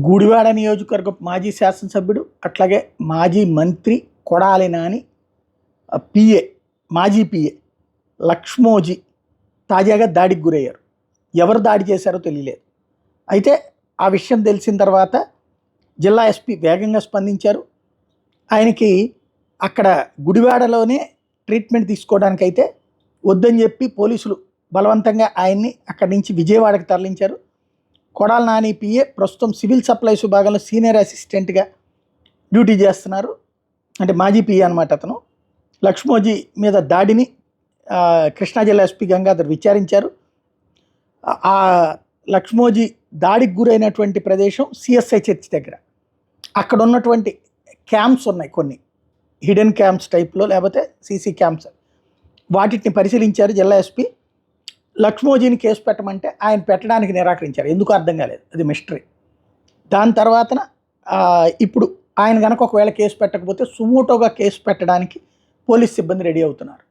గుడివాడ నియోజకవర్గ మాజీ శాసనసభ్యుడు అట్లాగే మాజీ మంత్రి కొడాలి నాని పిఏ మాజీ పిఏ లక్ష్మోజీ తాజాగా దాడికి గురయ్యారు. ఎవరు దాడి చేశారో తెలియలేదు. అయితే ఆ విషయం తెలిసిన తర్వాత జిల్లా ఎస్పీ వేగంగా స్పందించారు. ఆయనకి అక్కడ గుడివాడలోనే ట్రీట్మెంట్ తీసుకోవడానికైతే వద్దని చెప్పి పోలీసులు బలవంతంగా ఆయన్ని అక్కడి నుంచి విజయవాడకి తరలించారు. కొడాలి నాని పిఏ ప్రస్తుతం సివిల్ సప్లైస్ విభాగంలో సీనియర్ అసిస్టెంట్గా డ్యూటీ చేస్తున్నారు. అంటే మాజీ పిఏ అనమాట అతను. లక్ష్మోజీ మీద దాడిని కృష్ణా జిల్లా ఎస్పీ గంగాధర్ విచారించారు. ఆ లక్ష్మోజీ దాడికి గురైనటువంటి ప్రదేశం సిఎస్ఐ చర్చ్ దగ్గర. అక్కడ ఉన్నటువంటి క్యాంప్స్ ఉన్నాయి, కొన్ని హిడెన్ క్యాంప్స్ టైప్లో, లేకపోతే సీసీ క్యాంప్స్. వాటిని పరిశీలించారు జిల్లా ఎస్పీ. లక్ష్మోజీని కేసు పెట్టమంటే ఆయన పెట్టడానికి నిరాకరించారు. ఎందుకు అర్థం కాలేదు, అది మిస్టరీ. దాని తర్వాతన ఇప్పుడు ఆయన కనుక ఒకవేళ కేసు పెట్టకపోతే సుమోటోగా కేసు పెట్టడానికి పోలీస్ సిబ్బంది రెడీ అవుతున్నారు.